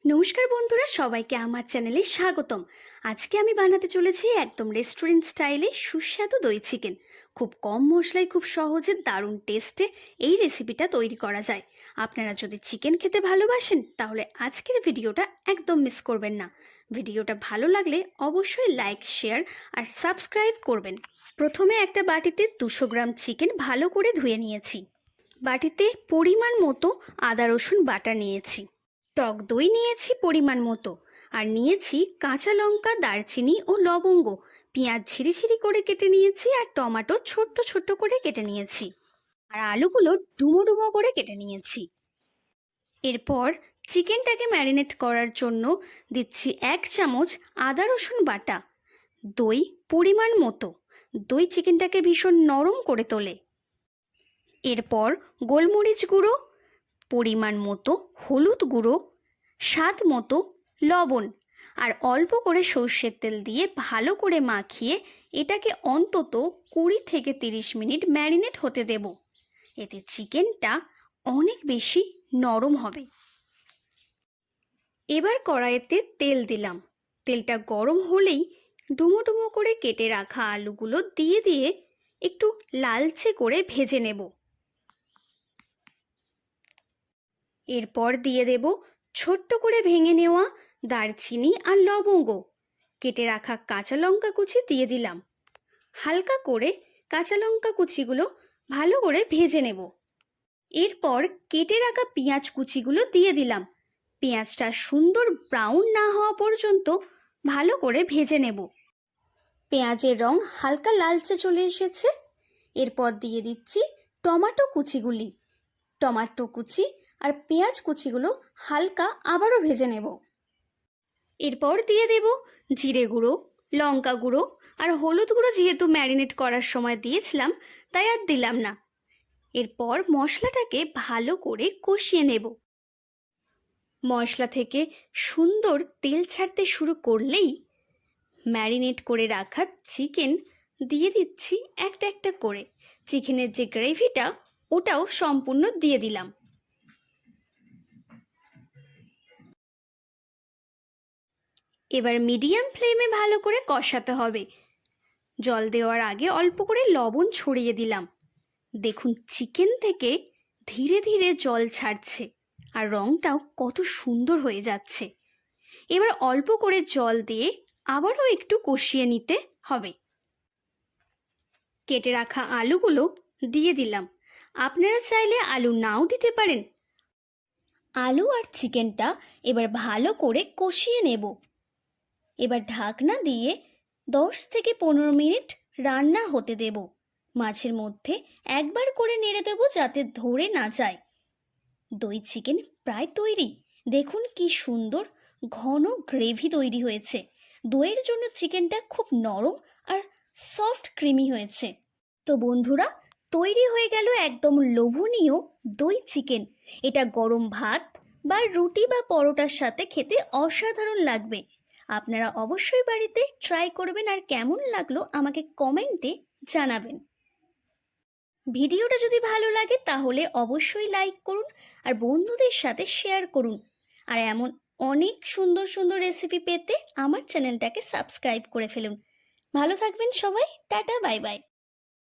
নমস্কার বন্ধুরা, সবাইকে আমার চ্যানেলে স্বাগতম। আজকে আমি বানাতে চলেছি একদম রেস্টুরেন্ট স্টাইলে সুস্বাদু দই চিকেন। খুব কম মশলায় খুব সহজে দারুণ টেস্টে এই রেসিপিটা তৈরি করা যায়। আপনারা যদি চিকেন খেতে ভালোবাসেন তাহলে আজকের ভিডিওটা একদম মিস করবেন না। ভিডিওটা ভালো লাগলে অবশ্যই লাইক, শেয়ার আর সাবস্ক্রাইব করবেন। প্রথমে একটা বাটিতে 200 গ্রাম চিকেন ভালো করে ধুয়ে নিয়েছি। বাটিতে পরিমাণ মতো আদা রসুন বাটা নিয়েছি, টক দই নিয়েছি পরিমাণ মতো, আর নিয়েছি কাঁচা লঙ্কা, দারচিনি ও লবঙ্গ। পেঁয়াজ ঝিরিঝিরি করে কেটে নিয়েছি আর টমেটো ছোট্ট ছোট্ট করে কেটে নিয়েছি, আর আলুগুলো ডুমো ডুমো করে কেটে নিয়েছি। এরপর চিকেনটাকে ম্যারিনেট করার জন্য দিচ্ছি 1 চামচ আদা রসুন বাটা, দই পরিমাণ মতো। দই চিকেনটাকে ভীষণ নরম করে তোলে। এরপর গোলমরিচ গুঁড়ো পরিমাণ মতো, হলুদ গুঁড়ো স্বাদ মতো, লবণ আর অল্প করে সর্ষের তেল দিয়ে ভালো করে মাখিয়ে এটাকে অন্তত 20 থেকে 30 মিনিট ম্যারিনেট হতে দেব। এতে চিকেনটা অনেক বেশি নরম হবে। এবার কড়াইতে তেল দিলাম। তেলটা গরম হলেই ডুমো ডুমো করে কেটে রাখা আলুগুলো দিয়ে একটু লালচে করে ভেজে নেব। এরপর দিয়ে দেব ছোট্ট করে ভেঙে নেওয়া দারচিনি আর লবঙ্গ। কেটে রাখা কাঁচা লঙ্কা কুচি দিয়ে দিলাম। হালকা করে কাঁচা লঙ্কা কুচিগুলো ভালো করে ভেজে নেব। এরপর কেটে রাখা পেঁয়াজ কুচিগুলো দিয়ে দিলাম। পেঁয়াজটা সুন্দর ব্রাউন না হওয়া পর্যন্ত ভালো করে ভেজে নেব। পেঁয়াজের রং হালকা লালচে চলে এসেছে। এরপর দিয়ে দিচ্ছি টমেটো কুচিগুলি। টমেটো কুচি আর পেঁয়াজ কুচিগুলো হালকা আবারও ভেজে নেব। এরপর দিয়ে দেব জিরে গুঁড়ো, লঙ্কা গুঁড়ো আর হলুদ গুঁড়ো। যেহেতু ম্যারিনেট করার সময় দিয়েছিলাম তাই আর দিলাম না। এরপর মশলাটাকে ভালো করে কষিয়ে নেব। মশলা থেকে সুন্দর তেল ছাড়তে শুরু করলেই ম্যারিনেট করে রাখা চিকেন দিয়ে দিচ্ছি একটা একটা করে। চিকেনের যে গ্রেভিটা ওটাও সম্পূর্ণ দিয়ে দিলাম। এবার মিডিয়াম ফ্লেমে ভালো করে কষাতে হবে। জল দেওয়ার আগে অল্প করে লবণ ছড়িয়ে দিলাম। দেখুন চিকেন থেকে ধীরে ধীরে জল ছাড়ছে আর রঙটাও কত সুন্দর হয়ে যাচ্ছে। এবার অল্প করে জল দিয়ে আবারও একটু কষিয়ে নিতে হবে। কেটে রাখা আলুগুলো দিয়ে দিলাম। আপনারা চাইলে আলু নাও দিতে পারেন। আলু আর চিকেনটা এবার ভালো করে কষিয়ে নেব। এবার ঢাকনা দিয়ে 10 থেকে 15 মিনিট রান্না হতে দেব। মাঝের মধ্যে একবার করে নেড়ে দেব যাতে ধরে না যায়। দই চিকেন প্রায় তৈরি। দেখুন কি সুন্দর ঘন গ্রেভি তৈরি হয়েছে। দইয়ের জন্য চিকেনটা খুব নরম আর সফট ক্রিমি হয়েছে। তো বন্ধুরা, তৈরি হয়ে গেল একদম লোভনীয় দই চিকেন। এটা গরম ভাত বা রুটি বা পরোটার সাথে খেতে অসাধারণ লাগবে। আপনারা অবশ্যই বাড়িতে ট্রাই করবেন আর কেমন লাগলো আমাকে কমেন্টে জানাবেন। ভিডিওটা যদি ভালো লাগে তাহলে অবশ্যই লাইক করুন আর বন্ধুদের সাথে শেয়ার করুন। আর এমন অনেক সুন্দর সুন্দর রেসিপি পেতে আমার চ্যানেলটাকে সাবস্ক্রাইব করে ফেলুন। ভালো থাকবেন সবাই। Tata, bye bye.